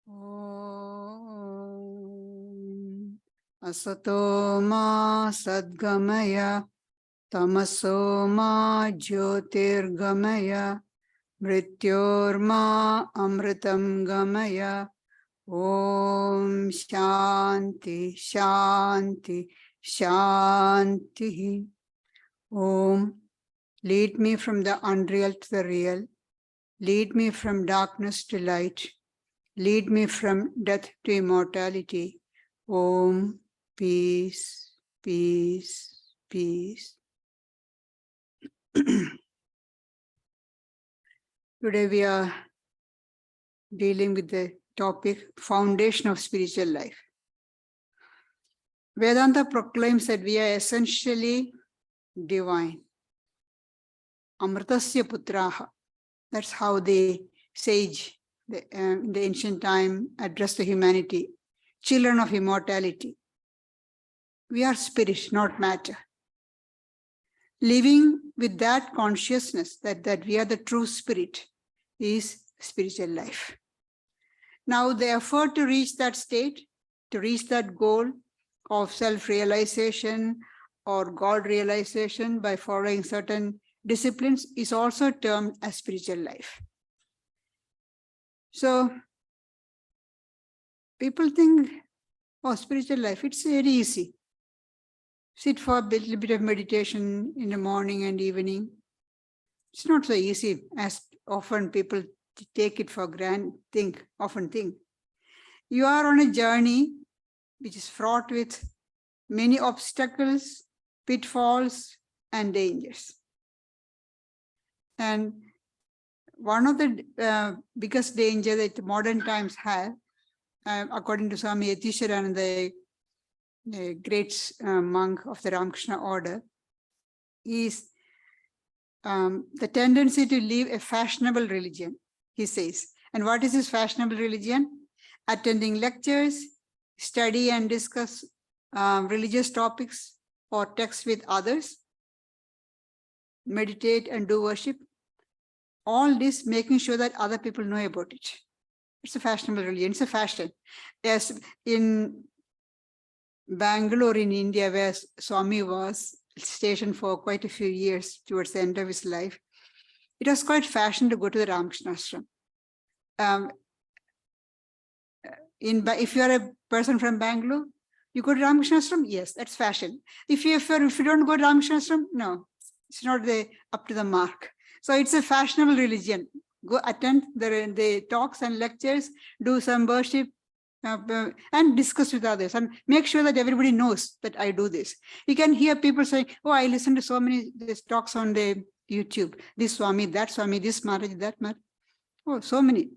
Om Asato ma sadgamaya tamaso ma jyotirgamaya mrityorma amritam gamaya. Om Shanti Shanti Shanti. Om, lead me from the unreal to the real. Lead me from darkness to light. Lead me from death to immortality. Om, peace, peace, peace. Today we are dealing with the topic, foundation of spiritual life. Vedanta proclaims that we are essentially divine. Amritasya putraha. That's how the sage in the ancient time addressed the humanity. Children of immortality. We are spirit, not matter. Living with that consciousness that we are the true spirit is spiritual life. Now the effort to reach that state, to reach that goal of self-realization or God realization by following certain disciplines is also termed as spiritual life. So people think, oh, spiritual life, it's very easy. Sit for a little bit of meditation in the morning and evening. It's not so easy as often people take it for granted, often think. You are on a journey which is fraught with many obstacles, pitfalls, and dangers. And one of the biggest dangers that modern times have, according to Swami Yatisharananda, the great monk of the Ramakrishna order, is the tendency to live a fashionable religion, he says. And what is this fashionable religion? Attending lectures, study and discuss religious topics or texts with others, meditate and do worship. All this making sure that other people know about it. It's a fashionable religion, it's a fashion. Yes, in Bangalore in India, where Swami was stationed for quite a few years towards the end of his life, it was quite fashion to go to the Ramakrishna ashram. If you are a person from Bangalore, you go to Ramakrishna ashram, yes, that's fashion. If you don't go to Ramakrishna ashram, no, it's not up to the mark. So it's a fashionable religion. Go attend the talks and lectures, do some worship, and discuss with others and make sure that everybody knows that I do this. You can hear people saying, oh, I listen to so many talks on the YouTube, this Swami, that Swami, this Mataji, that Mataji. Oh, so many.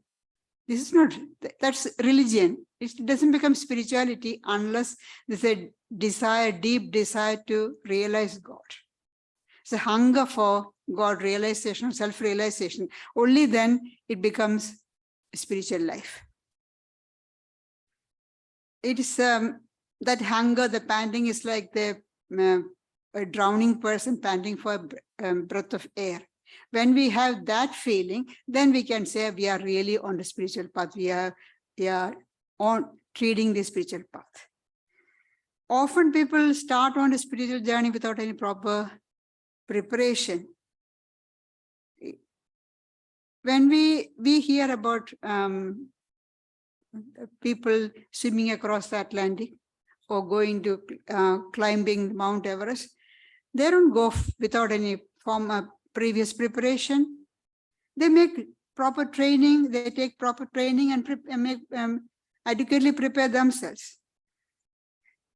This is not, that's religion. It doesn't become spirituality unless there's a desire, deep desire to realize God. It's a hunger for God realization, self-realization. Only then it becomes spiritual life. It is that hunger, the panting is like a drowning person panting for a breath of air. When we have that feeling, then we can say we are really on the spiritual path. We are on treading the spiritual path. Often people start on the spiritual journey without any proper preparation. When we hear about people swimming across the Atlantic or going to climbing Mount Everest, they don't go without any form of previous preparation. They make proper training, they take proper training and adequately prepare themselves.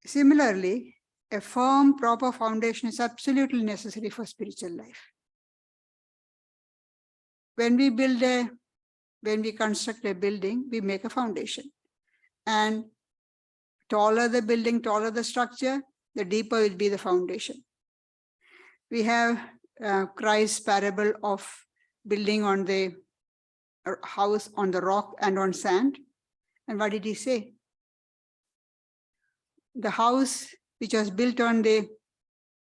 Similarly, a firm, proper foundation is absolutely necessary for spiritual life. When we construct a building, we make a foundation. And taller the building, taller the structure, the deeper will be the foundation. We have Christ's parable of building on the house on the rock and on sand. And what did he say? The house which was built on the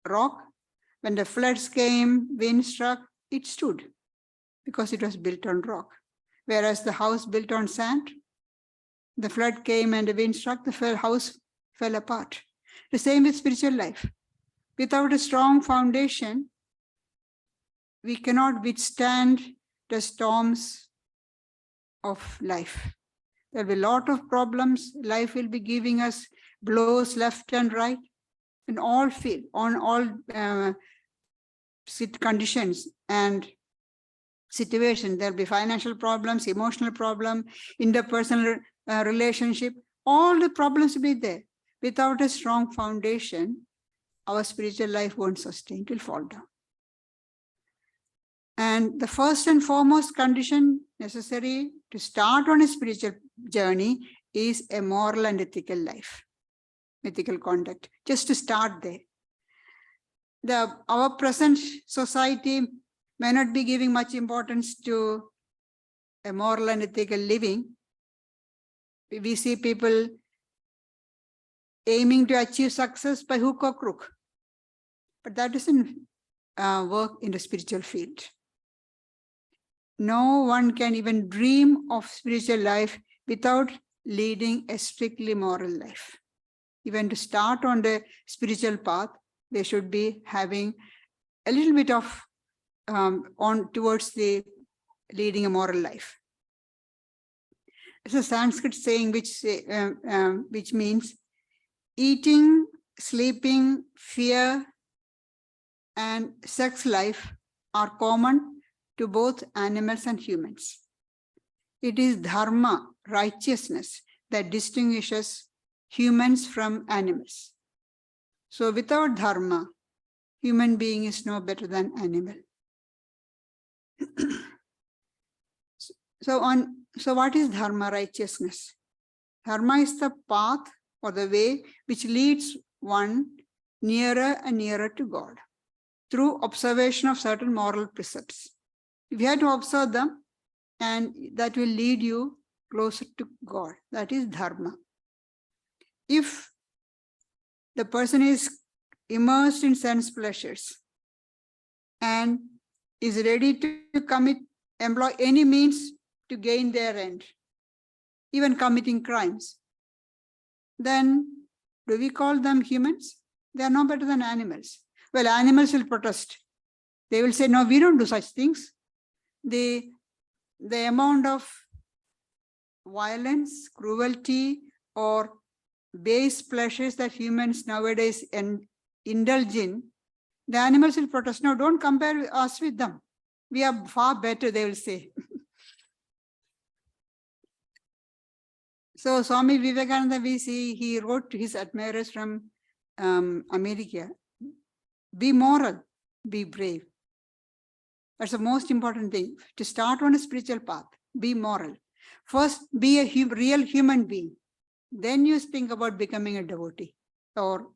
rock, when the floods came, wind struck, it stood because it was built on rock. Whereas the house built on sand, The flood came and the wind struck, the house fell apart. The same with spiritual life. Without a strong foundation, we cannot withstand the storms of life. There will be a lot of problems. Life will be giving us blows left and right in all field, on all conditions and situation. There'll be financial problems, emotional problem, interpersonal relationship. All the problems will be there. Without a strong foundation, our spiritual life won't sustain, it will fall down. And the first and foremost condition necessary to start on a spiritual journey is a moral and ethical life, ethical conduct, just to start there. Our present society may not be giving much importance to a moral and ethical living. We see people aiming to achieve success by hook or crook, but that doesn't work in the spiritual field. No one can even dream of spiritual life without leading a strictly moral life. Even to start on the spiritual path, they should be having a little bit of on towards the leading a moral life. It's a Sanskrit saying which means eating, sleeping, fear, and sex life are common to both animals and humans. It is dharma, righteousness, that distinguishes humans from animals. So without dharma, human being is no better than animal. So what is dharma, righteousness? Dharma is the path or the way which leads one nearer and nearer to God through observation of certain moral precepts. If you have to observe them, and that will lead you closer to God. That is dharma. If the person is immersed in sense pleasures and is ready to employ any means to gain their end, even committing crimes, then do we call them humans? They are no better than animals. Well, animals will protest. They will say, no, we don't do such things. The amount of violence, cruelty, or base pleasures that humans nowadays indulge in, the animals will protest. No, don't compare us with them. We are far better, they will say. So Swami Vivekananda, we see, he wrote to his admirers from America, be moral, be brave. That's the most important thing. To start on a spiritual path, be moral. First, be a real human being. Then you think about becoming a devotee or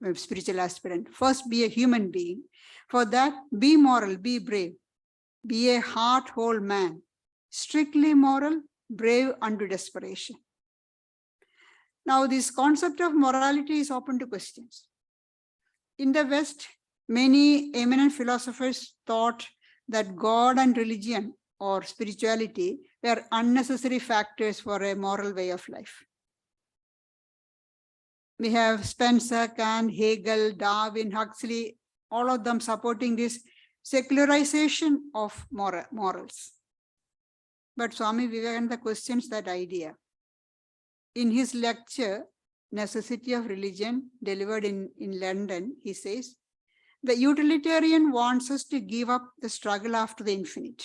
a spiritual aspirant. First, be a human being. For that, be moral, be brave. Be a heart-whole man. Strictly moral, brave unto desperation. Now, this concept of morality is open to questions. In the West, many eminent philosophers thought that God and religion or spirituality were unnecessary factors for a moral way of life. We have Spencer, Kant, Hegel, Darwin, Huxley, all of them supporting this secularization of morals. But Swami Vivekananda questions that idea. In his lecture, Necessity of Religion, delivered in London, he says, the utilitarian wants us to give up the struggle after the infinite,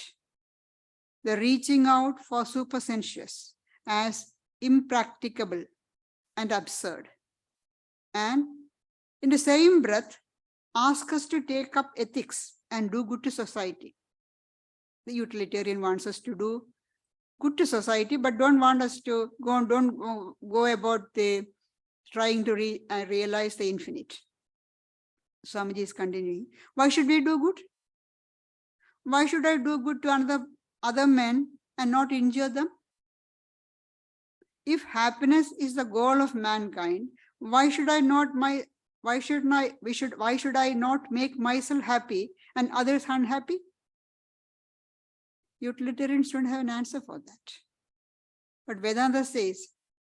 the reaching out for supersensuous as impracticable and absurd. And in the same breath, ask us to take up ethics and do good to society. The utilitarian wants us to do good to society, but don't want us to go about trying to realize the infinite. Swamiji is continuing. Why should we do good? Why should I do good to other men and not injure them? If happiness is the goal of mankind, why should I not make myself happy and others unhappy? Utilitarians don't have an answer for that. But Vedanta says,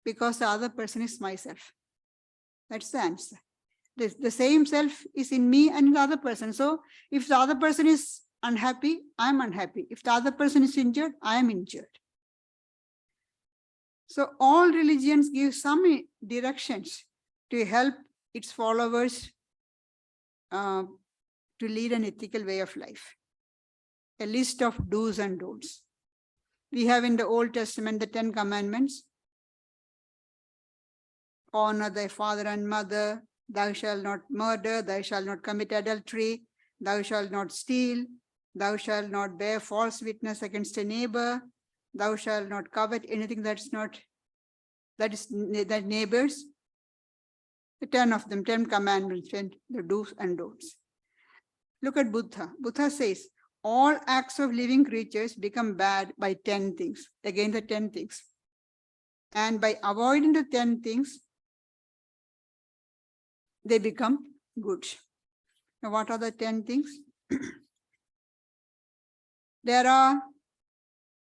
Because the other person is myself. That's the answer. The same self is in me and in the other person. So if the other person is unhappy, I'm unhappy. If the other person is injured, I am injured. So all religions give some directions to help its followers to lead an ethical way of life. A list of do's and don'ts. We have in the Old Testament the 10 Commandments. Honor thy father and mother. Thou shalt not murder. Thou shalt not commit adultery. Thou shalt not steal. Thou shalt not bear false witness against a neighbor. Thou shalt not covet anything that neighbors. The 10 of them, 10 commandments, and the do's and don'ts. Look at Buddha. Buddha says, all acts of living creatures become bad by 10 things. Again, the 10 things. And by avoiding the 10 things, they become good. Now, what are the 10 things? There are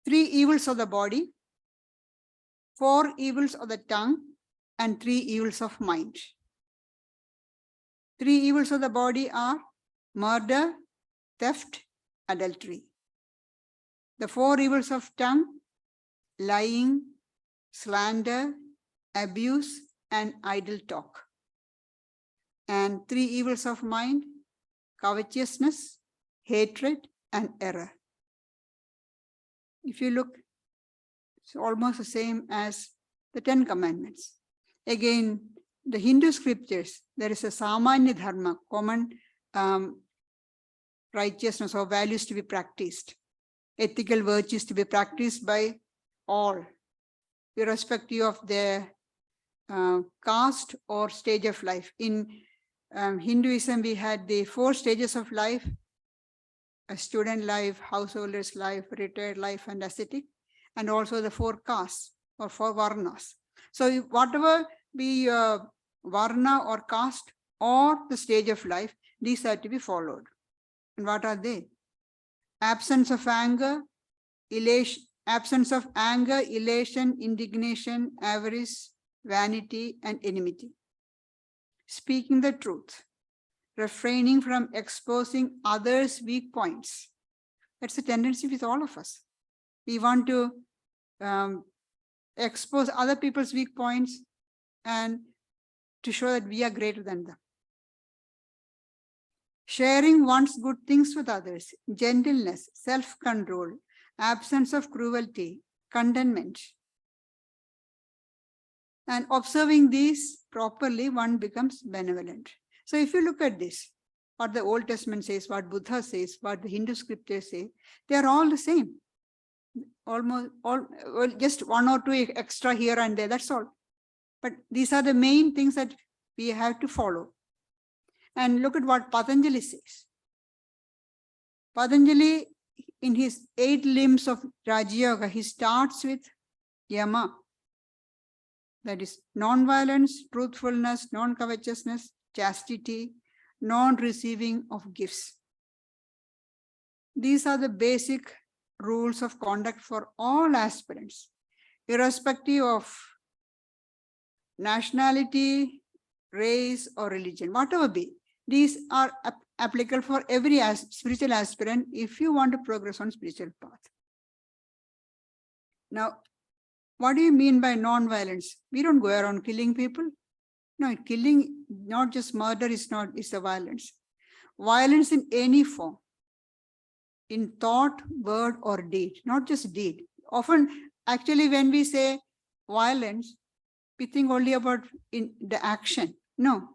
3 evils of the body, 4 evils of the tongue, and 3 evils of mind. 3 evils of the body are murder, theft, adultery. The 4 evils of tongue, lying, slander, abuse, and idle talk. And 3 evils of mind, covetousness, hatred, and error. If you look, it's almost the same as the 10 commandments. Again, the Hindu scriptures, there is a samanya dharma, common righteousness or values to be practiced, ethical virtues to be practiced by all, irrespective of their caste or stage of life. In Hinduism, we had the 4 stages of life: a student life, householder's life, retired life, and ascetic, and also the 4 castes or 4 varnas. So whatever be varna or caste or the stage of life, these are to be followed. And what are they? Absence of anger, elation, indignation, avarice, vanity, and enmity. Speaking the truth, refraining from exposing others' weak points. That's a tendency with all of us. We want to expose other people's weak points and to show that we are greater than them. Sharing one's good things with others, gentleness, self-control, absence of cruelty, contentment. And observing these properly, one becomes benevolent. So if you look at this, what the Old Testament says, what Buddha says, what the Hindu scriptures say, they are all the same. Almost all, well, just 1 or 2 extra here and there, that's all. But these are the main things that we have to follow. And look at what Patanjali says. Patanjali, in his 8 limbs of Raja Yoga, he starts with Yama. That is non-violence, truthfulness, non-covetousness, chastity, non-receiving of gifts. These are the basic rules of conduct for all aspirants, irrespective of nationality, race, or religion, whatever be. These are applicable for every spiritual aspirant if you want to progress on spiritual path. Now, what do you mean by non-violence? We don't go around killing people. No, killing, not just murder, is a violence. Violence in any form, in thought, word, or deed, not just deed. Often, actually, when we say violence, we think only about in the action. No,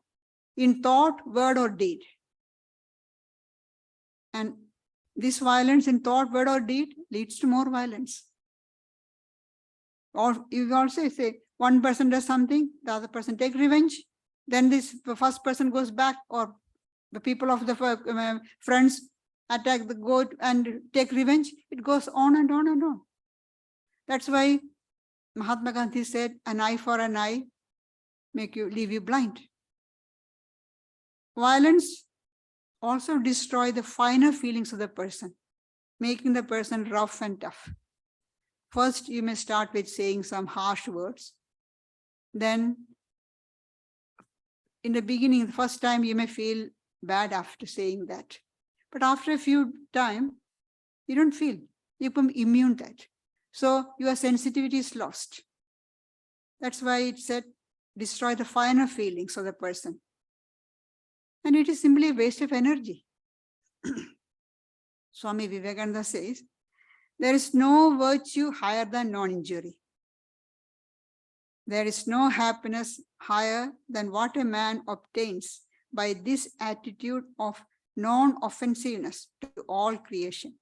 in thought, word, or deed. And this violence in thought, word, or deed leads to more violence. Or you also say one person does something, the other person take revenge, then the first person goes back, or the people of the friends attack the goat and take revenge. It goes on and on and on. That's why Mahatma Gandhi said, an eye for an eye leave you blind. Violence also destroys the finer feelings of the person, making the person rough and tough. First, you may start with saying some harsh words. then in the beginning, the first time, you may feel bad after saying that. But after a few time, you don't feel. You become immune to that. So your sensitivity is lost. That's why it said, destroy the finer feelings of the person. And it is simply a waste of energy. Swami Vivekananda says, there is no virtue higher than non-injury. There is no happiness higher than what a man obtains by this attitude of non-offensiveness to all creation.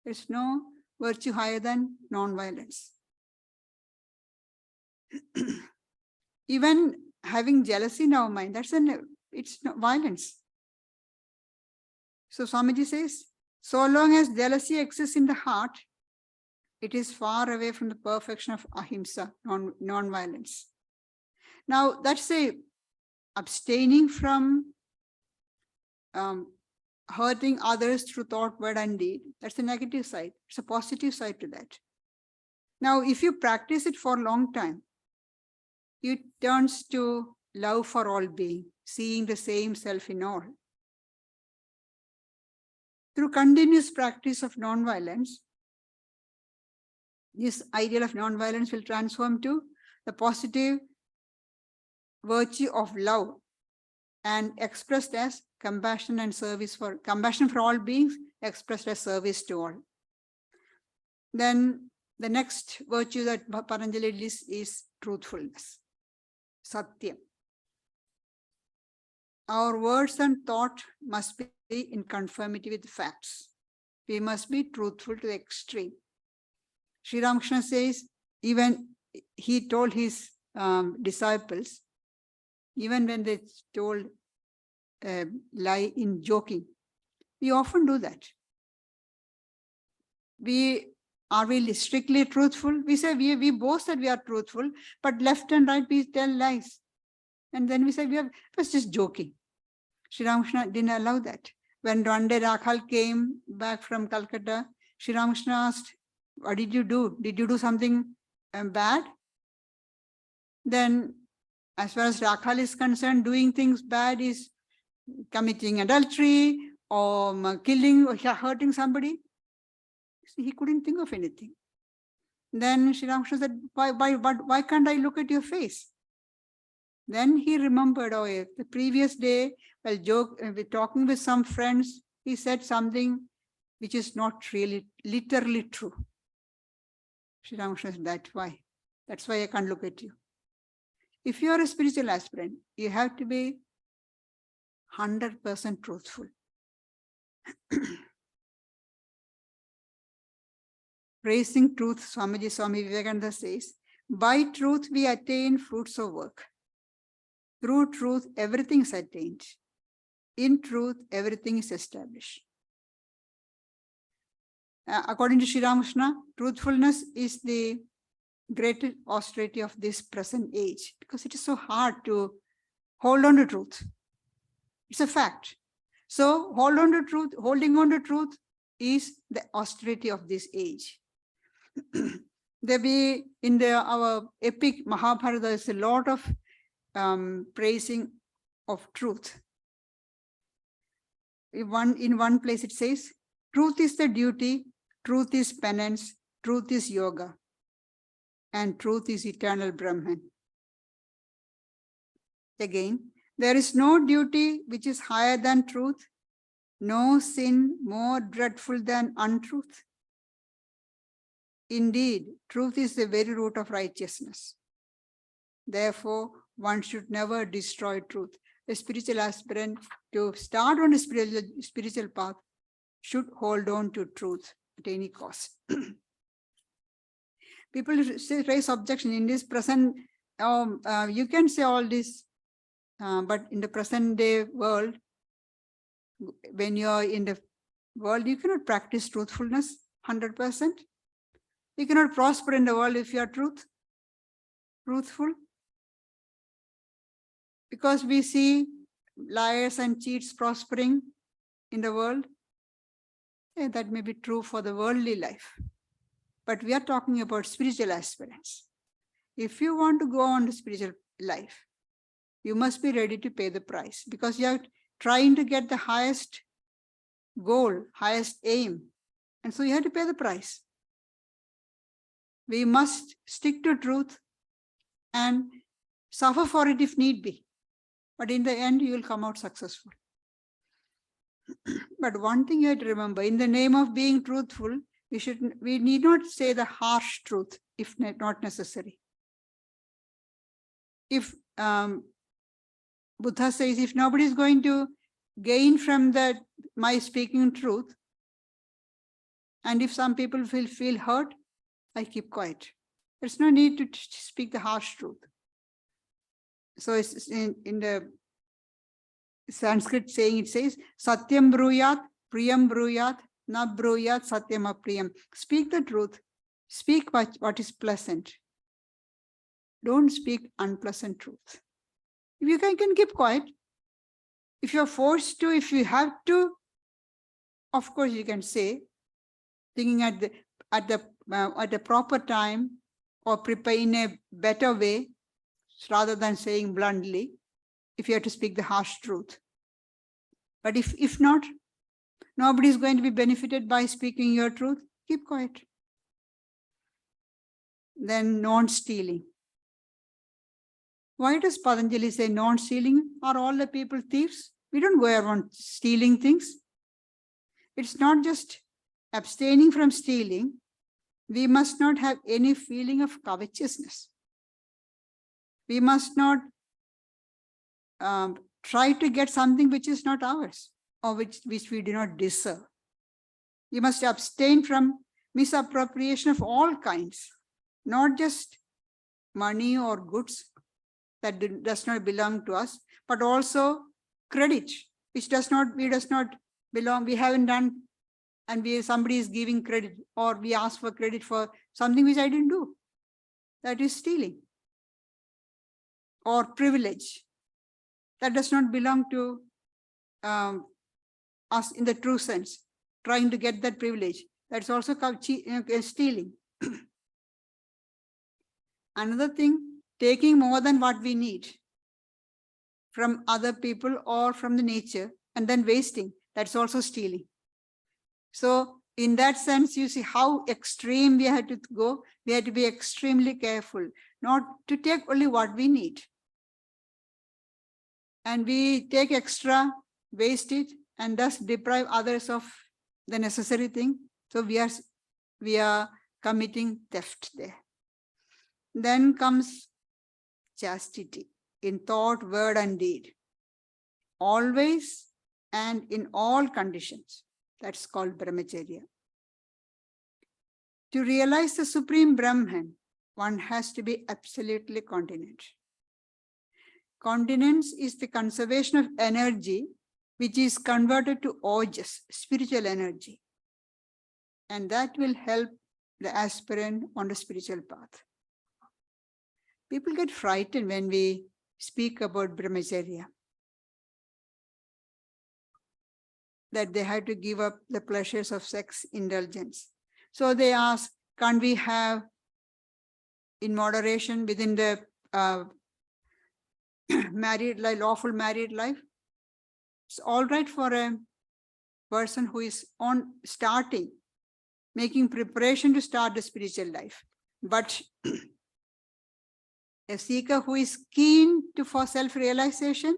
There is no virtue higher than non-violence. Even having jealousy in our mind, it's not violence. So Swamiji says, so long as jealousy exists in the heart, it is far away from the perfection of ahimsa, non-violence. Now, that's abstaining from hurting others through thought, word, and deed. That's the negative side. It's a positive side to that. Now, if you practice it for a long time, it turns to love for all being, seeing the same self in all. Through continuous practice of non-violence, this ideal of non-violence will transform to the positive virtue of love and expressed as compassion and service for compassion for all beings, expressed as service to all. Then the next virtue that Patanjali lists is truthfulness, satyam. Our words and thought must be in conformity with facts. We must be truthful to the extreme. Sri Ramakrishna says, even he told his disciples, even when they told lie in joking, we often do that. Are we strictly truthful? We say we boast that we are truthful, but left and right we tell lies. And then we say it was just joking. Sri Ramakrishna didn't allow that. When one day Rakhal came back from Calcutta, Sri Ramakrishna asked, what did you do? Did you do something bad? Then, as far as Rakhal is concerned, doing things bad is committing adultery or killing or hurting somebody. He couldn't think of anything. Then Sri Ramakrishna said, why can't I look at your face? Then he remembered, the previous day, while talking with some friends, he said something which is not really literally true. Sri Ramakrishna said, that's why I can't look at you. If you are a spiritual aspirant, you have to be 100% truthful. Praising truth, Swami Vivekananda says, by truth we attain fruits of work. Through truth, everything is attained. In truth, everything is established. According to Sri Ramakrishna, truthfulness is the greatest austerity of this present age, because it is so hard to hold on to truth. It's a fact. So holding on to truth is the austerity of this age. Our epic Mahabharata, there's a lot of praising of truth. In one place it says, truth is the duty, truth is penance, truth is yoga, and truth is eternal Brahman. Again, there is no duty which is higher than truth, no sin more dreadful than untruth. Indeed, truth is the very root of righteousness. Therefore, one should never destroy truth. A spiritual aspirant to start on a spiritual path should hold on to truth at any cost. People raise objection in this present, you can say all this, but in the present day world, when you're in the world, you cannot practice truthfulness 100%. You cannot prosper in the world if you are truthful. Because we see liars and cheats prospering in the world. That may be true for the worldly life. But we are talking about spiritual aspirants. if you want to go on to spiritual life, you must be ready to pay the price, because you are trying to get the highest goal, highest aim. And so you have to pay the price. We must stick to truth and suffer for it if need be. But in the end, you will come out successful. But one thing you have to remember, in the name of being truthful, we need not say the harsh truth if not necessary. If Buddha says, if nobody is going to gain from my speaking truth, and if some people feel hurt, I keep quiet. There's no need to speak the harsh truth. So it's in the Sanskrit saying, it says, Satyam bruyat, priyam bruyat, na bruyat, satyam apriyam. Speak the truth. Speak what is pleasant. Don't speak unpleasant truth. If you can keep quiet. If you're forced to, if you have to, of course you can say, thinking at the proper time, or prepare in a better way, rather than saying bluntly, if you have to speak the harsh truth. But if not, nobody is going to be benefited by speaking your truth, keep quiet. Then non-stealing. Why does Patanjali say non-stealing? Are all the people thieves? We don't go around stealing things. It's not just abstaining from stealing. We must not have any feeling of covetousness. We must not try to get something which is not ours, or which we do not deserve. We must abstain from misappropriation of all kinds, not just money or goods that does not belong to us, but also credit, which does not belong. We haven't done, and somebody is giving credit, or we ask for credit for something which I didn't do. That is stealing. Or privilege. That does not belong to us in the true sense. Trying to get that privilege. That's also stealing. Another thing, taking more than what we need from other people or from the nature, and then wasting. That's also stealing. So in that sense, you see how extreme we had to go. We had to be extremely careful not to take only what we need. And we take extra, waste it, and thus deprive others of the necessary thing. So we are committing theft there. Then comes chastity in thought, word, and deed. Always and in all conditions. That's called brahmacharya. To realize the supreme Brahman, one has to be absolutely continent. Continence is the conservation of energy, which is converted to ojas, spiritual energy. And that will help the aspirant on the spiritual path. People get frightened when we speak about brahmacharya, that they have to give up the pleasures of sex indulgence. So they ask, can't we have in moderation within the married life, lawful married life? It's all right for a person who is making preparation to start the spiritual life. But a seeker who is keen for self-realization,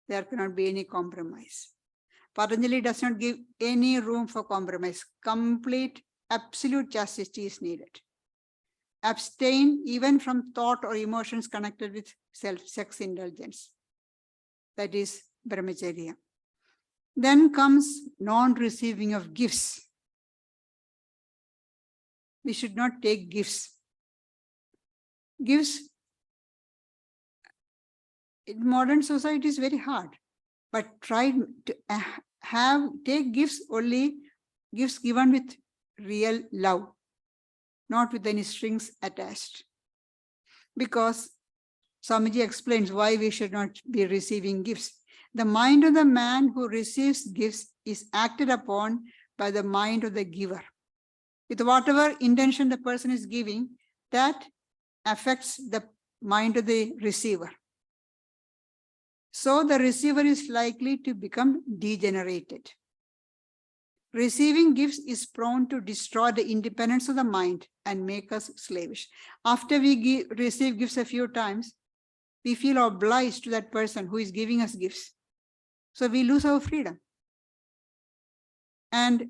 there cannot be any compromise. Patanjali does not give any room for compromise. Complete, absolute chastity is needed. Abstain even from thought or emotions connected with sex indulgence. That is brahmacharya. Then comes non-receiving of gifts. We should not take gifts. Gifts in modern society is very hard, but try to take gifts only, gifts given with real love, not with any strings attached. Because Swamiji explains why we should not be receiving gifts. The mind of the man who receives gifts is acted upon by the mind of the giver. With whatever intention the person is giving, that affects the mind of the receiver. So the receiver is likely to become degenerated. Receiving gifts is prone to destroy the independence of the mind and make us slavish. After we receive gifts a few times, we feel obliged to that person who is giving us gifts. So we lose our freedom. And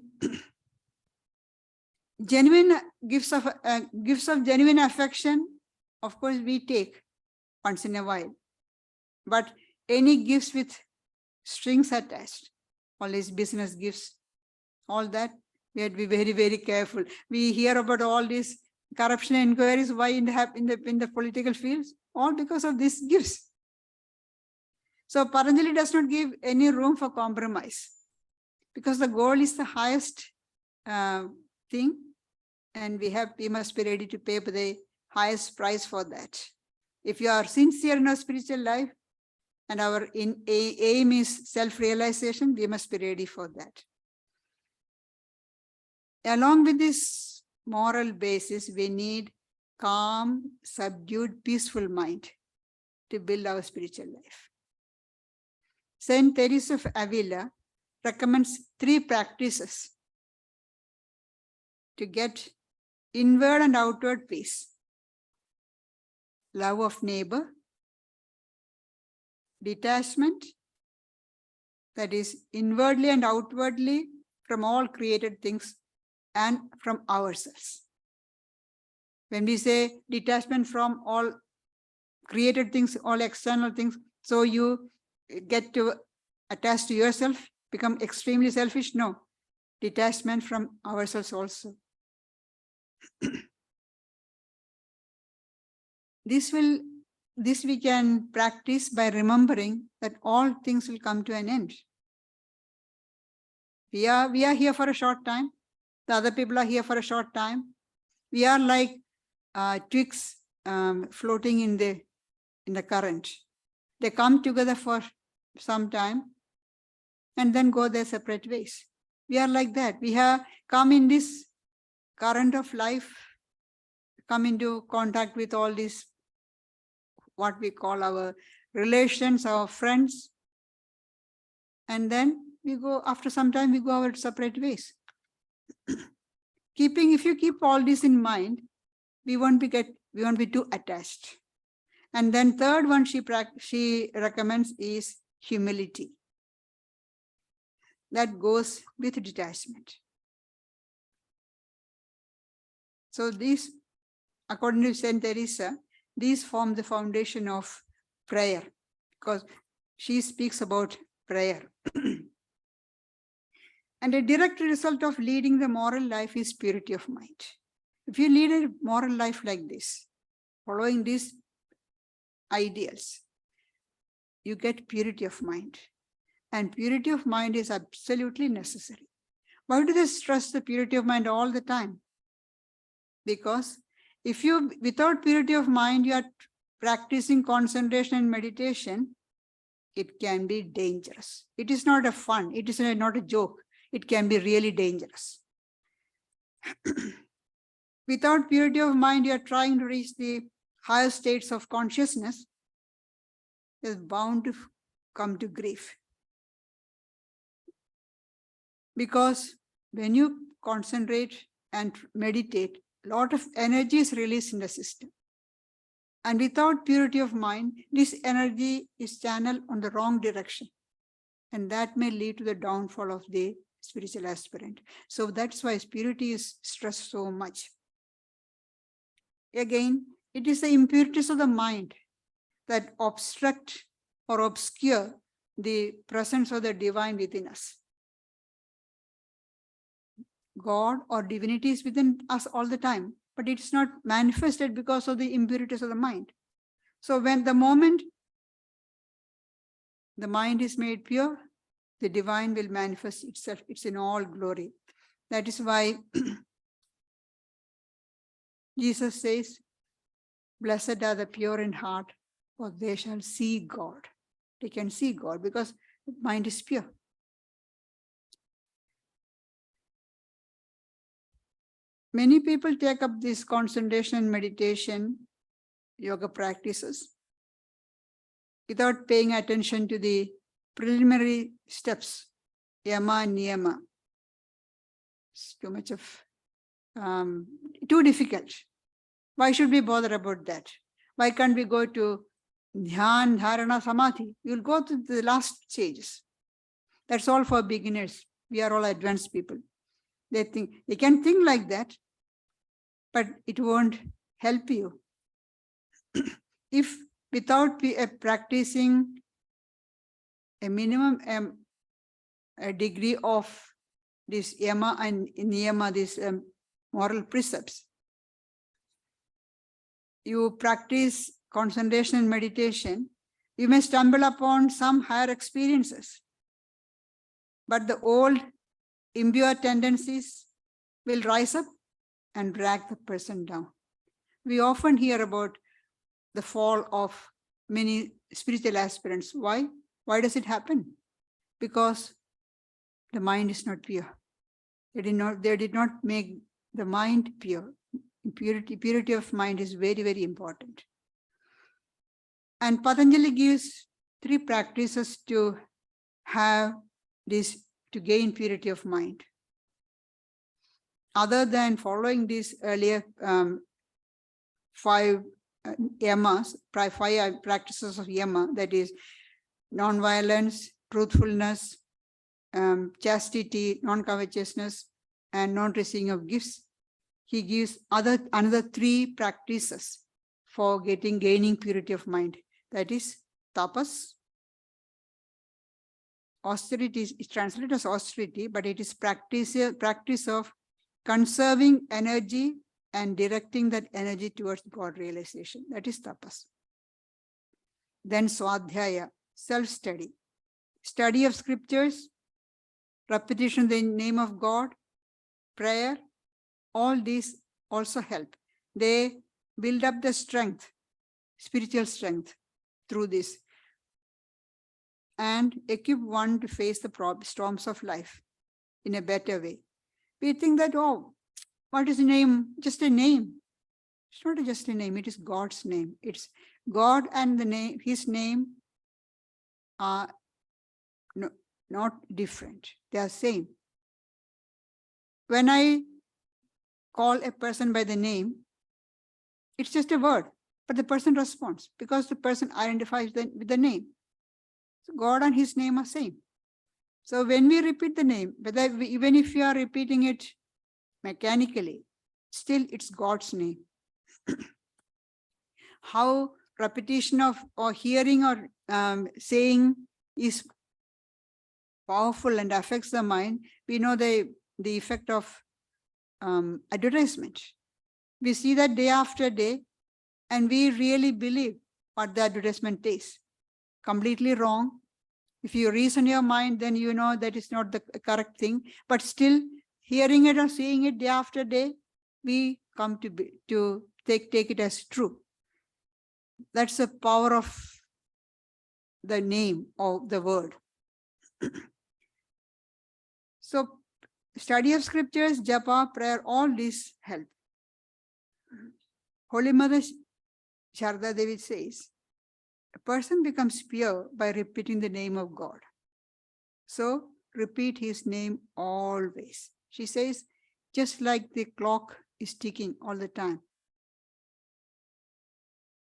genuine gifts of genuine affection, of course, we take once in a while. But any gifts with strings attached, all these business gifts, all that, we have to be very, very careful. We hear about all these corruption inquiries. Why in the political fields? All because of these gifts. So Patanjali does not give any room for compromise, because the goal is the highest thing, and we must be ready to pay the highest price for that. If you are sincere in our spiritual life and our aim is self-realization, we must be ready for that. Along with this moral basis, we need calm, subdued, peaceful mind to build our spiritual life. Saint Teresa of Avila recommends 3 practices to get inward and outward peace: love of neighbor, detachment, that is inwardly and outwardly from all created things and from ourselves. When we say detachment from all created things, all external things, so you get to attach to yourself, become extremely selfish? No. Detachment from ourselves also. This we can practice by remembering that all things will come to an end. We are here for a short time. The other people are here for a short time. We are like twigs floating in the current. They come together for some time and then go their separate ways. We are like that. We have come in this current of life, come into contact with all these, what we call our relations, our friends, and then we go, after some time, we go our separate ways. If you keep all this in mind, we won't be too attached. And then third one she recommends is humility. That goes with detachment. So these, according to Saint Teresa, these form the foundation of prayer, because she speaks about prayer. And a direct result of leading the moral life is purity of mind. If you lead a moral life like this, following these ideals, you get purity of mind. And purity of mind is absolutely necessary. Why do they stress the purity of mind all the time? Because if you, without purity of mind, you are practicing concentration and meditation, it can be dangerous. It is not a fun. It is not a joke. It can be really dangerous. Without purity of mind, you are trying to reach the higher states of consciousness, is bound to come to grief. Because when you concentrate and meditate, a lot of energy is released in the system. And without purity of mind, this energy is channeled on the wrong direction. And that may lead to the downfall of the spiritual aspirant. So that's why purity is stressed so much. Again, it is the impurities of the mind that obstruct or obscure the presence of the divine within us. God or divinity is within us all the time, but it's not manifested because of the impurities of the mind. So when the moment the mind is made pure, the divine will manifest itself. It's in all glory. That is why Jesus says, blessed are the pure in heart, for they shall see God. They can see God because the mind is pure. Many people take up this concentration and meditation yoga practices without paying attention to the preliminary steps, yama and niyama. It's too much of, too difficult. Why should we bother about that? Why can't we go to dhyan, dharana, samadhi? You'll go to the last stages. That's all for beginners. We are all advanced people. They can think like that, but it won't help you. If without practicing a minimum a degree of this yama and niyama, these moral precepts, you practice concentration and meditation, you may stumble upon some higher experiences. But the old impure tendencies will rise up and drag the person down. We often hear about the fall of many spiritual aspirants. Why? Why does it happen? Because the mind is not pure. They did not make the mind pure. Purity of mind is very, very important. And Patanjali gives 3 practices to have this, to gain purity of mind. Other than following these earlier 5 yamas, 5 practices of yama, that is non-violence, truthfulness, chastity, non-covetousness, and non-receiving of gifts. He gives another 3 practices for gaining purity of mind. That is tapas. Austerity is translated as austerity, but it is practice of conserving energy and directing that energy towards God realization. That is tapas. Then swadhyaya, self-study. Study of scriptures, repetition in the name of God, prayer, all these also help. They build up the strength, spiritual strength through this, and equip one to face the storms of life in a better way. We think that, oh, what is the name? Just a name. It's not just a name, it is God's name. It's God and the name, his name are not different. They are same. When I call a person by the name, it's just a word, but the person responds because the person identifies with the name. So God and his name are same. So when we repeat the name, even if you are repeating it mechanically, still it's God's name. How repetition of or hearing or saying is powerful and affects the mind, we know the effect of advertisement. We see that day after day, and we really believe what the advertisement is. Completely wrong. If you reason your mind, then you know that is not the correct thing. But still, hearing it or seeing it day after day, we come to take it as true. That's the power of the name or the word. So, study of scriptures, japa, prayer, all these help. Holy Mother Sharda Devi says, a person becomes pure by repeating the name of God. So, repeat his name always. She says, just like the clock is ticking all the time.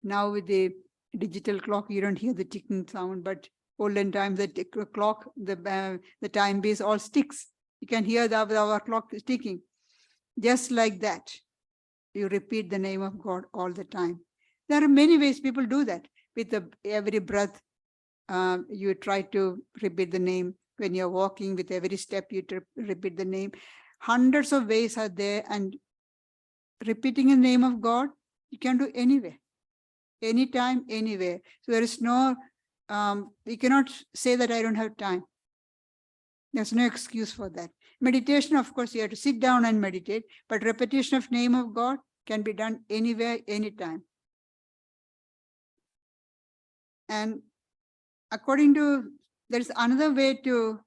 Now with the digital clock, you don't hear the ticking sound, but olden times the clock, the time base all sticks. You can hear our clock is ticking. Just like that, you repeat the name of God all the time. There are many ways people do that. With every breath, you try to repeat the name. When you're walking, with every step, you repeat the name. Hundreds of ways are there, and repeating the name of God, you can do anywhere, anytime, anywhere. So there is no, we cannot say that I don't have time. There's no excuse for that. Meditation, of course, you have to sit down and meditate, but repetition of name of God can be done anywhere, anytime. And according to, there's another way to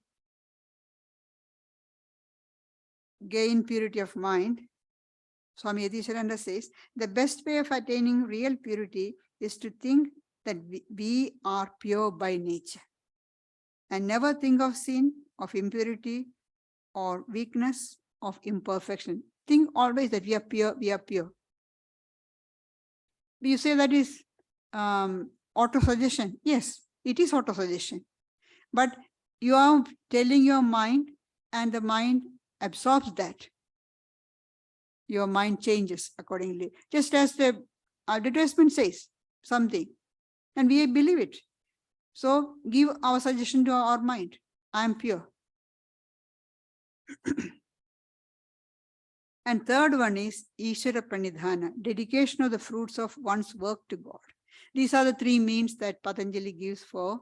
gain purity of mind. Swami Yatishwaranda says, the best way of attaining real purity is to think that we are pure by nature and never think of sin, of impurity, or weakness, of imperfection. Think always that we are pure, we are pure. You say that is auto-suggestion. Yes, it is auto-suggestion. But you are telling your mind and the mind absorbs that. Your mind changes accordingly. Just as the advertisement says something and we believe it. So give our suggestion to our mind. I am pure. And third one is Ishvara Pranidhana, dedication of the fruits of one's work to God. These are the three means that Patanjali gives for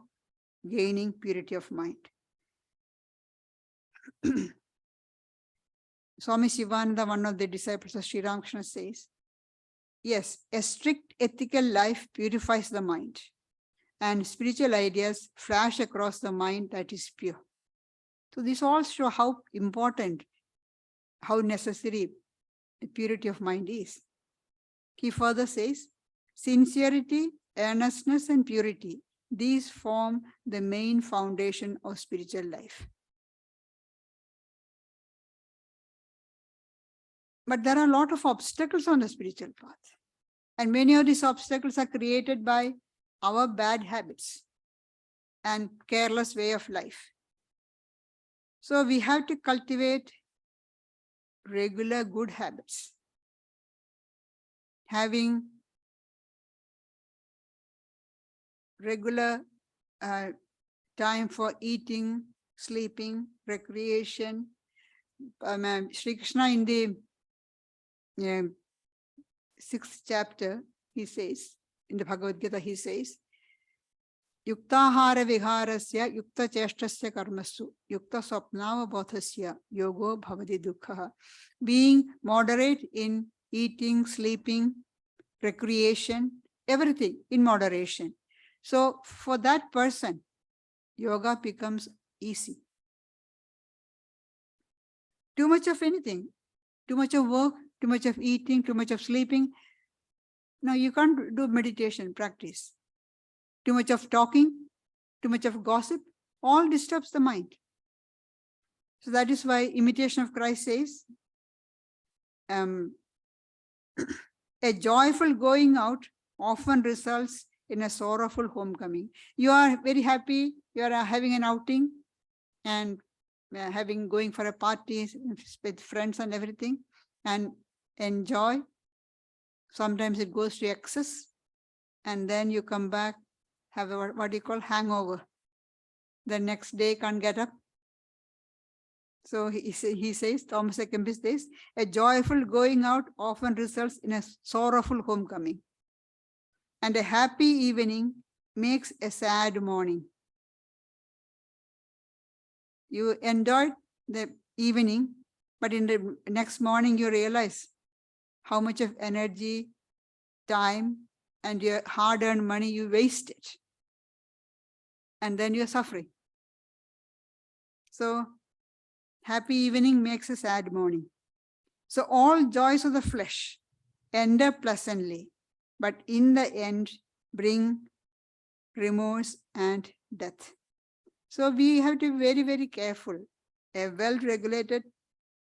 gaining purity of mind. Swami Shivananda, one of the disciples of Sri Ramakrishna, says, yes, a strict ethical life purifies the mind, and spiritual ideas flash across the mind that is pure. So this all show how important, how necessary the purity of mind is. He further says, sincerity, earnestness, and purity, these form the main foundation of spiritual life. But there are a lot of obstacles on the spiritual path. And many of these obstacles are created by our bad habits and careless way of life. So we have to cultivate regular good habits. Having regular time for eating, sleeping, recreation. Sri Krishna in the 6th chapter, he says, in the Bhagavad Gita, he says, Yuktahara viharasya yukta cheshtasya karmasu yukta swapnava bodhasya yogo bhavati dukkha. Being moderate in eating, sleeping, recreation, everything in moderation. So for that person, yoga becomes easy. Too much of anything, too much of work, too much of eating, too much of sleeping. No, you can't do meditation practice. Too much of talking, too much of gossip, all disturbs the mind. So that is why Imitation of Christ says, a joyful going out often results in a sorrowful homecoming. You are very happy, you are having an outing and going for a party with friends and everything and enjoy. Sometimes it goes to excess and then you come back, have a, what you call hangover. The next day can't get up. So he says, Thomas A. Kempis says, a joyful going out often results in a sorrowful homecoming. And a happy evening makes a sad morning. You enjoyed the evening, but in the next morning you realize how much of energy, time, and your hard-earned money you wasted. And then you're suffering. So happy evening makes a sad morning. So all joys of the flesh end up pleasantly, but in the end bring remorse and death. So we have to be very, very careful. A well-regulated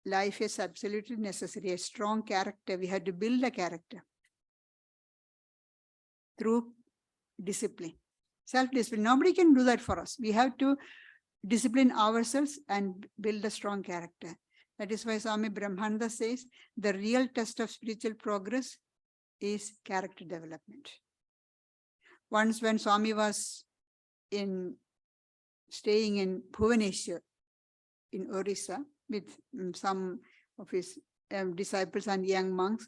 life is absolutely necessary. A strong character, we have to build a character through discipline, self-discipline. Nobody can do that for us. We have to discipline ourselves and build a strong character. That is why Swami Brahmananda says the real test of spiritual progress is character development. Once when Swami was staying in Bhubaneswar in Orissa with some of his disciples and young monks,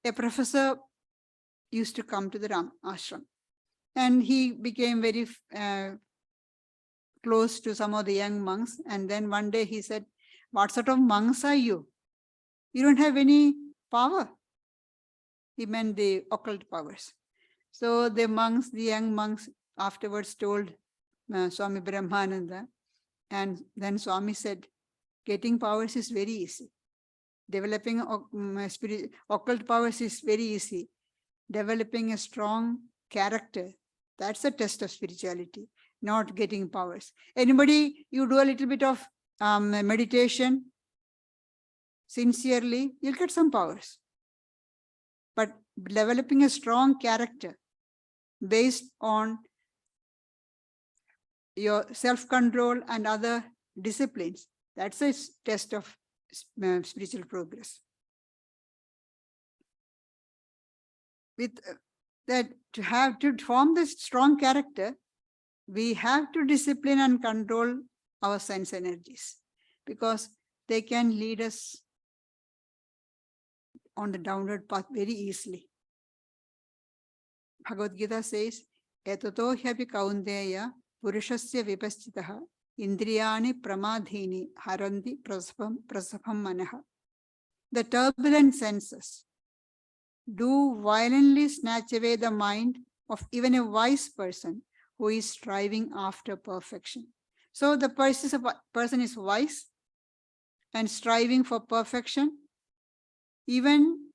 a professor used to come to the Ram ashram. And he became very close to some of the young monks. And then one day he said, what sort of monks are you? You don't have any power. He meant the occult powers. So the monks, the young monks afterwards told Swami Brahmananda. And then Swami said, getting powers is very easy. Developing occult powers is very easy. Developing a strong character, that's a test of spirituality, not getting powers. Anybody, you do a little bit of meditation sincerely, you'll get some powers. But developing a strong character based on your self-control and other disciplines, that's a test of spiritual progress. With that, to form this strong character, we have to discipline and control our sense energies, because they can lead us on the downward path very easily. Bhagavad Gita says, Etato hyapi kaunteya purushasya vipaschitaha indriyani pramadhini haranti prasabham manaha. The turbulent senses do violently snatch away the mind of even a wise person who is striving after perfection. So the person is wise and striving for perfection. Even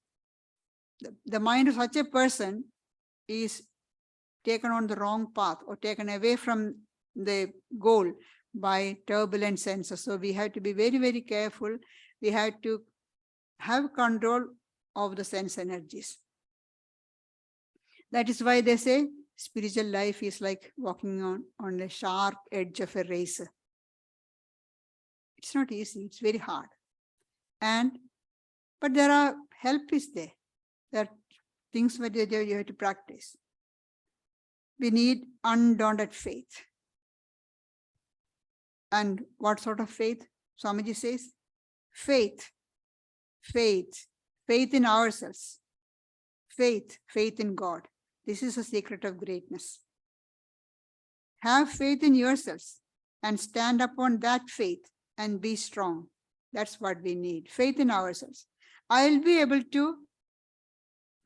the mind of such a person is taken on the wrong path or taken away from the goal by turbulent senses. So we have to be very, very careful. We have to have control of the sense energies. That is why they say spiritual life is like walking on the sharp edge of a razor. It's not easy, it's very hard. But there are help is there. There are things that you have to practice. We need undaunted faith. And what sort of faith? Swamiji says, faith in ourselves, faith in God. This is a secret of greatness. Have faith in yourselves and stand upon that faith and be strong. That's what we need, faith in ourselves. I'll be able to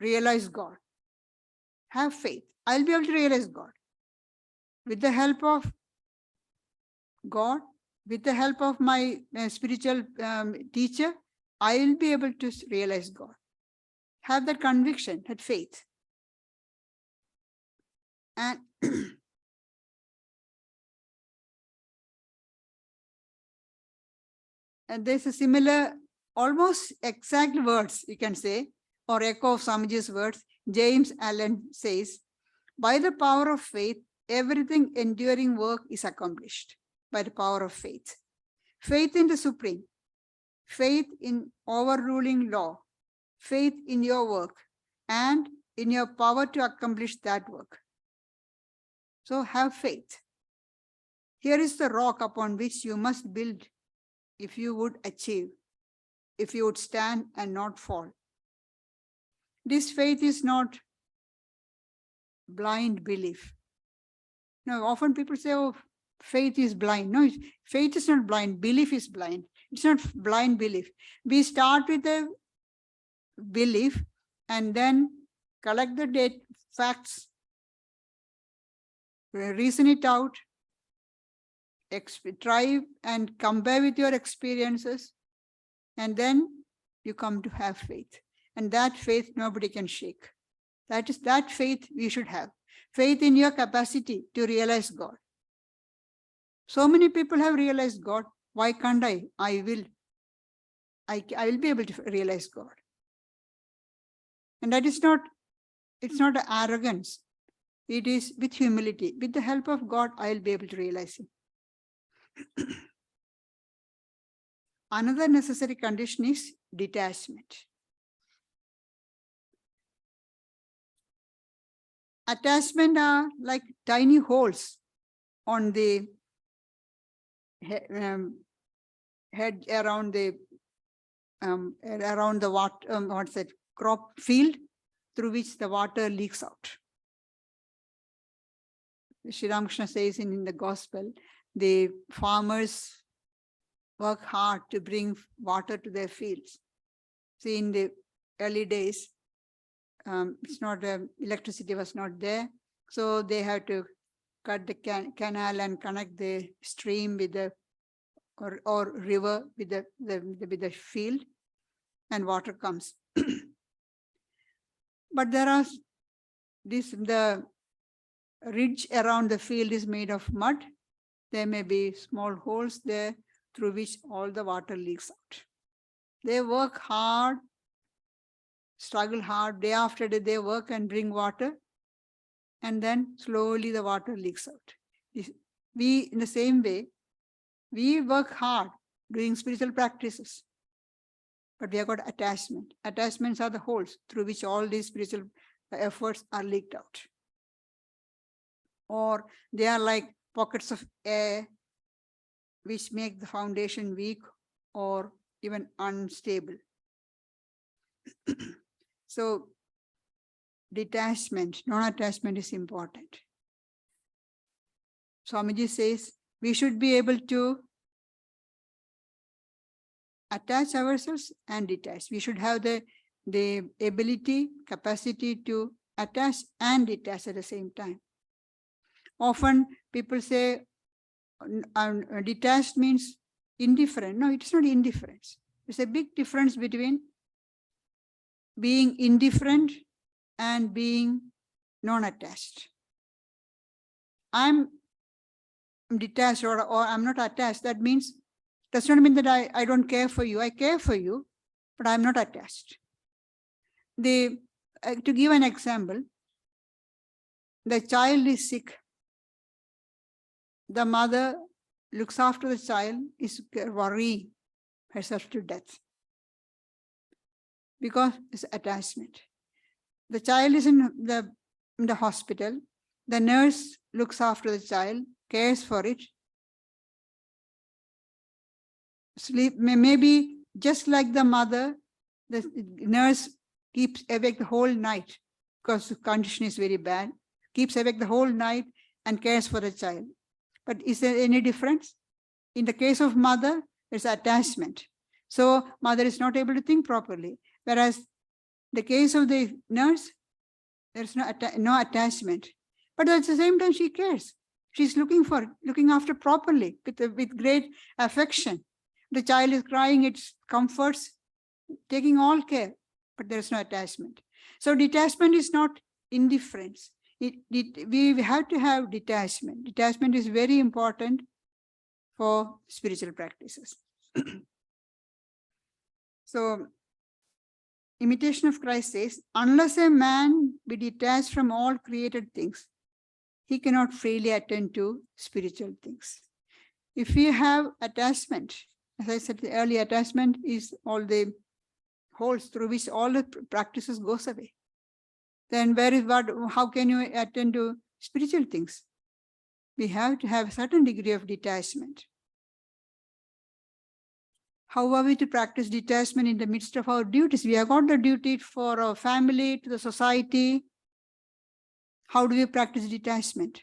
realize God. Have faith. I'll be able to realize God. With the help of God, with the help of my spiritual teacher, I'll be able to realize God. Have that conviction, that faith. And and there's a similar, almost exact words, you can say, or echo of Swamiji's words. James Allen says, by the power of faith, everything enduring work is accomplished. By the power of faith. Faith in the Supreme, faith in overruling law, faith in your work, and in your power to accomplish that work. So have faith. Here is the rock upon which you must build if you would achieve, if you would stand and not fall. This faith is not blind belief. Now, often people say, oh, faith is blind. No, faith is not blind. Belief is blind. It's not blind belief. We start with a belief and then collect the facts, reason it out, try and compare with your experiences, and then you come to have faith. And that faith nobody can shake. That faith we should have. Faith in your capacity to realize God. So many people have realized God. Why can't I? I will. I will be able to realize God. And that is not, it's not arrogance. It is with humility. With the help of God, I will be able to realize Him. Another necessary condition is detachment. Attachment are like tiny holes on the head around the water, crop field through which the water leaks out. Sri Ramakrishna says in the gospel, the farmers work hard to bring water to their fields. See, in the early days, it's not electricity was not there, so they had to cut the canal and connect the stream with the or river with the field. and water comes. But there are the ridge around the field is made of mud. There may be small holes there through which all the water leaks out. They work hard, struggle hard, day after day they work and bring water, and then slowly the water leaks out. We, in the same way, we work hard doing spiritual practices, but we have got attachment. Attachments are the holes through which all these spiritual efforts are leaked out. Or they are like pockets of air which make the foundation weak or even unstable. So detachment, non-attachment is important. Swamiji says we should be able to attach ourselves and detach. We should have the ability, capacity to attach and detach at the same time. Often people say detached means indifferent. No, it's not indifference. There's a big difference between being indifferent and being non-attached. I'm detached or I'm not attached. That means, does not mean that I don't care for you. I care for you, but I'm not attached. To give an example, the child is sick. The mother looks after the child, is worrying herself to death because it's attachment. The child is in the hospital. The nurse looks after the child, cares for it. Sleep, maybe just like the mother, the nurse keeps awake the whole night because the condition is very bad, keeps awake the whole night and cares for the child. But is there any difference? In the case of mother, there's attachment. So mother is not able to think properly. Whereas the case of the nurse, there's no attachment. But at the same time, she cares. She's looking after properly with great affection. The child is crying, it comforts, taking all care, but there's no attachment. So detachment is not indifference. We have to have detachment. Detachment is very important for spiritual practices. So, Imitation of Christ says, unless a man be detached from all created things, he cannot freely attend to spiritual things. If we have attachment, as I said earlier, attachment is all the holes through which all the practices goes away. Then how can you attend to spiritual things? We have to have a certain degree of detachment. How are we to practice detachment in the midst of our duties? We have got the duty for our family, to the society. How do we practice detachment?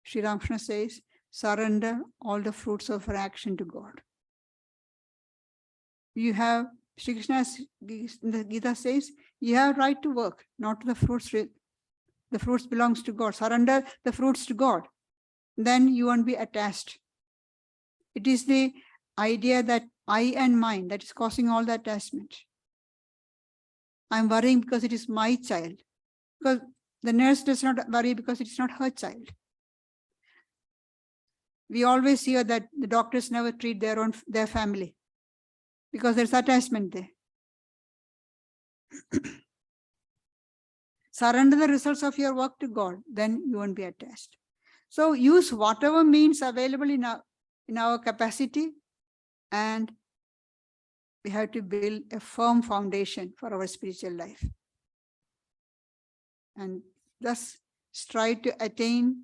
Sri Ramakrishna says, surrender all the fruits of our action to God. You have, Sri Krishna in the Gita says, you have right to work, not to the fruits. The fruits belongs to God. Surrender the fruits to God. Then you won't be attached. It is the idea that I and mine that is causing all the attachment. I'm worrying because it is my child. Because the nurse does not worry because it's not her child. We always hear that the doctors never treat their family because there's attachment there. Surrender the results of your work to God, then you won't be attached. So use whatever means available in our capacity, and we have to build a firm foundation for our spiritual life. And thus strive to attain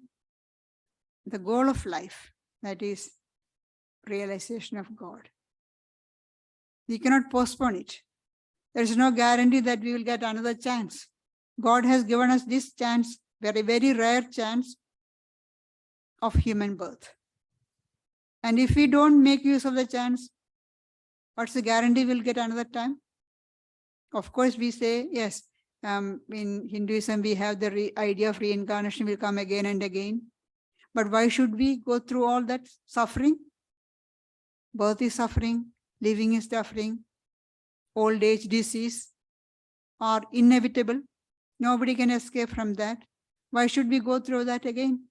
the goal of life, that is realization of God. We cannot postpone it. There is no guarantee that we will get another chance. God has given us this chance, very, very rare chance of human birth. And if we don't make use of the chance, what's the guarantee we'll get another time? Of course, we say, yes, in Hinduism, we have the idea of reincarnation will come again and again. But why should we go through all that suffering? Birth is suffering, living is suffering. old age, disease are inevitable. Nobody can escape from that. Why should we go through that again?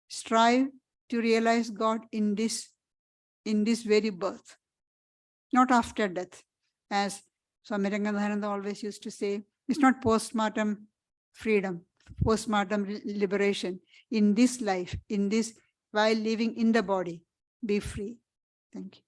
Strive to realize God in this very birth, not after death. As Swami Ranganathananda always used to say, it's not postmortem freedom, postmortem liberation. In this life, while living in the body, be free. Thank you.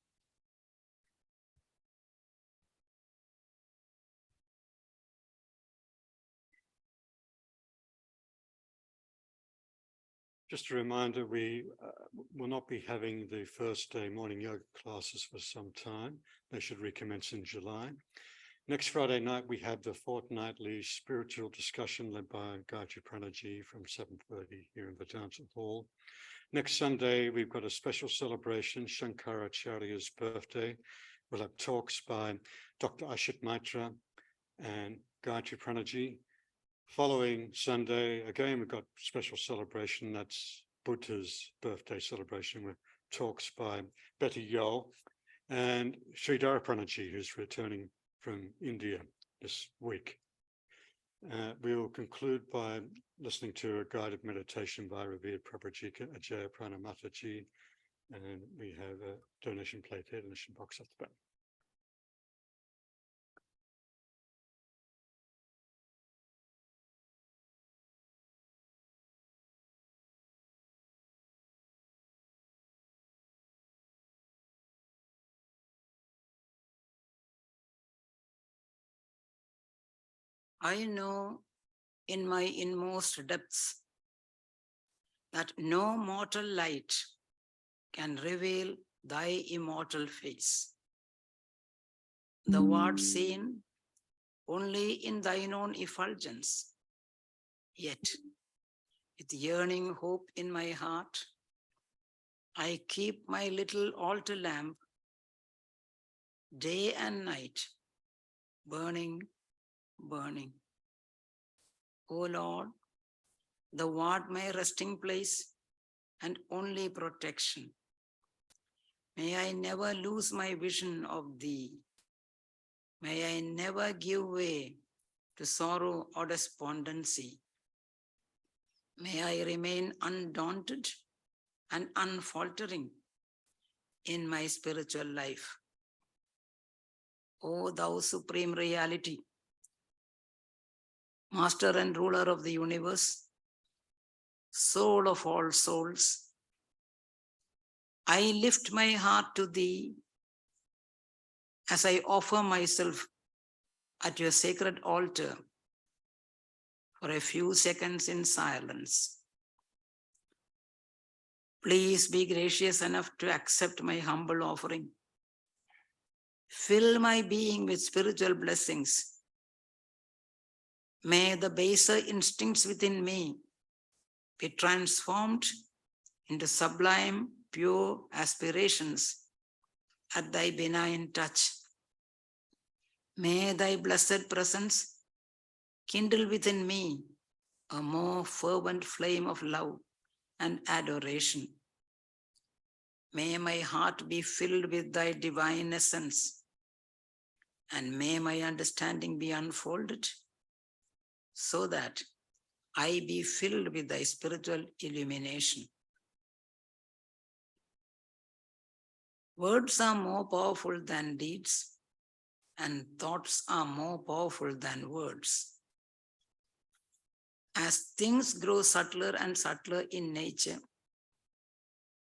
Just a reminder, we will not be having the first day morning yoga classes for some time. They should recommence in July. Next Friday night, we have the fortnightly spiritual discussion led by Gayatriprana from 7:30 here in Vedanta Hall. Next Sunday, we've got a special celebration, Shankaracharya's birthday. We'll have talks by Dr. Ashit Maitra and Gayatriprana. Following Sunday, again, we've got special celebration. That's Buddha's birthday celebration with talks by Betty Yo and Sri Ajayaprana, who's returning from India this week. We will conclude by listening to a guided meditation by revered Pravrajika, Ajayaprana Mataji, and we have a donation plate here, donation box at the back. I know in my inmost depths that no mortal light can reveal thy immortal face. Thou art seen only in thine own effulgence. Yet, with yearning hope in my heart, I keep my little altar lamp day and night, burning, burning. O Lord, thou art my resting place and only protection. May I never lose my vision of thee. May I never give way to sorrow or despondency. May I remain undaunted and unfaltering in my spiritual life. O thou supreme reality, master and ruler of the universe, soul of all souls, I lift my heart to thee as I offer myself at your sacred altar for a few seconds in silence. Please be gracious enough to accept my humble offering. Fill my being with spiritual blessings. May the baser instincts within me be transformed into sublime, pure aspirations at thy benign touch. May thy blessed presence kindle within me a more fervent flame of love and adoration. May my heart be filled with thy divine essence, and may my understanding be unfolded so that I be filled with thy spiritual illumination. Words are more powerful than deeds, and thoughts are more powerful than words. As things grow subtler and subtler in nature,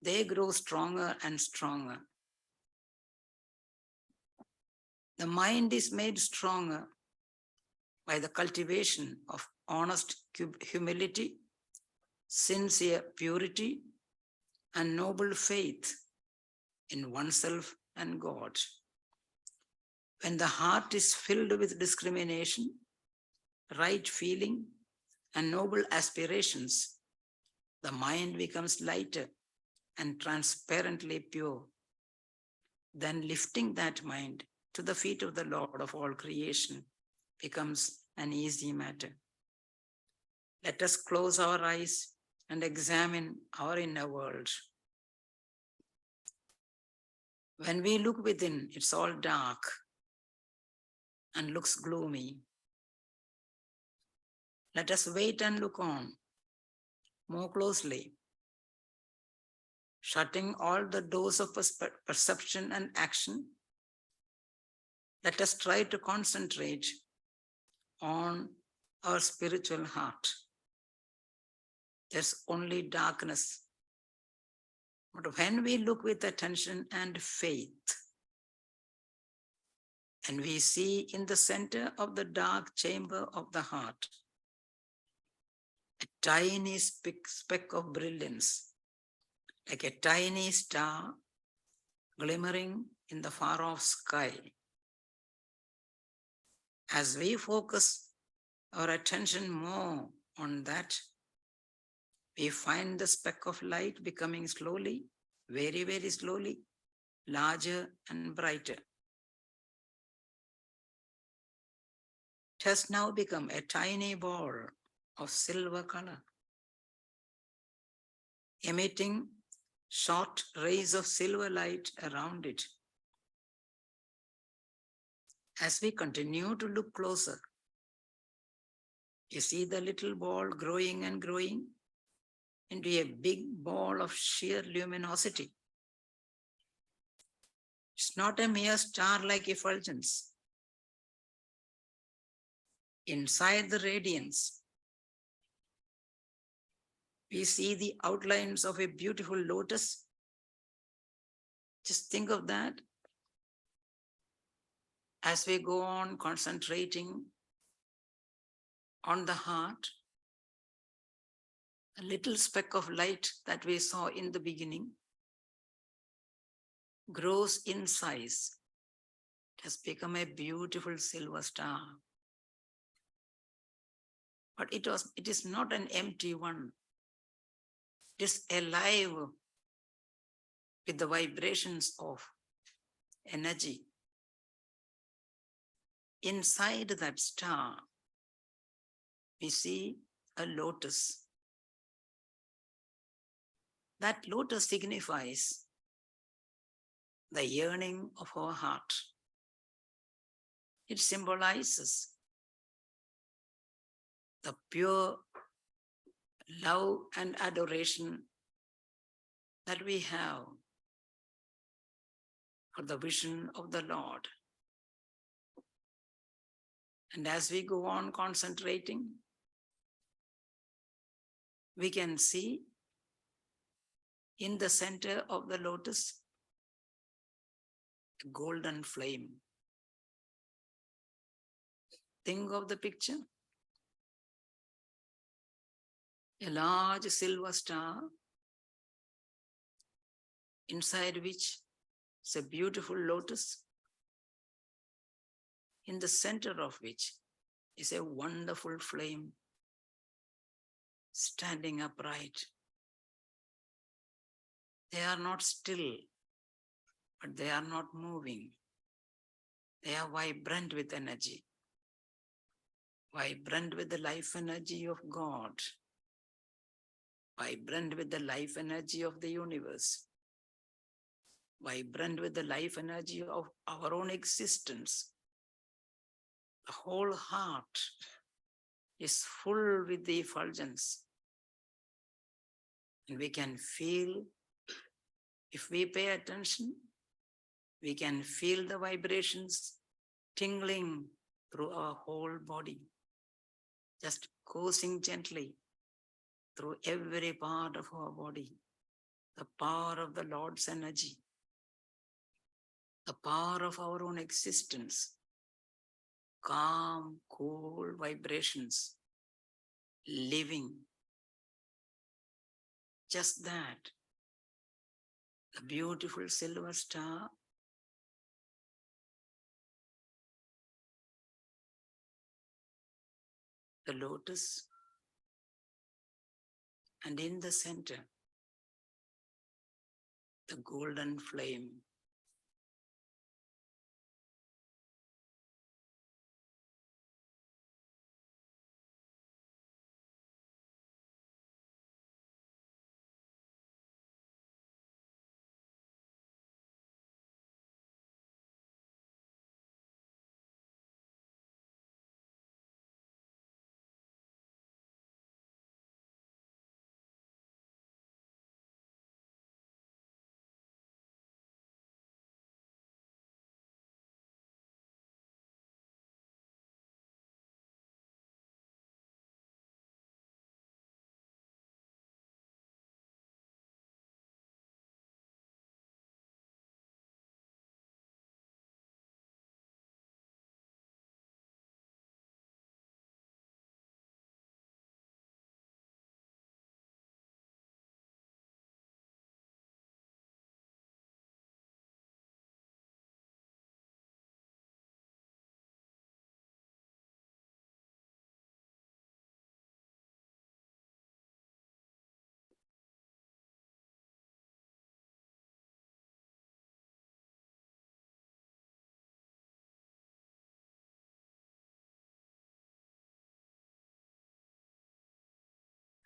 they grow stronger and stronger. The mind is made stronger by the cultivation of honest humility, sincere purity, and noble faith in oneself and God. When the heart is filled with discrimination, right feeling, and noble aspirations, the mind becomes lighter and transparently pure. Then lifting that mind to the feet of the Lord of all creation becomes an easy matter. Let us close our eyes and examine our inner world. When we look within, it's all dark. and looks gloomy. Let us wait and look on more closely, shutting all the doors of perception and action. Let us try to concentrate on our spiritual heart. There's only darkness. But when we look with attention and faith, and we see in the center of the dark chamber of the heart a tiny speck of brilliance, like a tiny star glimmering in the far-off sky. As we focus our attention more on that, we find the speck of light becoming slowly, very, very slowly, larger and brighter. It has now become a tiny ball of silver color, emitting short rays of silver light around it. As we continue to look closer, you see the little ball growing and growing into a big ball of sheer luminosity. It's not a mere star-like effulgence. Inside the radiance, we see the outlines of a beautiful lotus. Just think of that. As we go on concentrating on the heart, a little speck of light that we saw in the beginning grows in size. It has become a beautiful silver star. But it is not an empty one. It is alive with the vibrations of energy. Inside that star, we see a lotus. That lotus signifies the yearning of our heart. It symbolizes the pure love and adoration that we have for the vision of the Lord. And as we go on concentrating, we can see in the center of the lotus a golden flame. Think of the picture. A large silver star, inside which is a beautiful lotus, in the center of which is a wonderful flame standing upright. They are not still, but they are not moving. They are vibrant with energy, vibrant with the life energy of God, vibrant with the life energy of the universe, vibrant with the life energy of our own existence. The whole heart is full with the effulgence. And we can feel, if we pay attention, we can feel the vibrations tingling through our whole body, just coursing gently through every part of our body. The power of the Lord's energy, the power of our own existence, calm, cool vibrations, living. Just that. The beautiful silver star, the lotus, and in the center, the golden flame.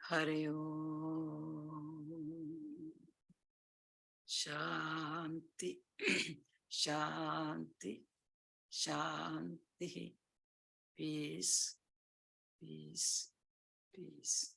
Hari Om. Shanti, Shanti, Shanti. Peace, peace, peace.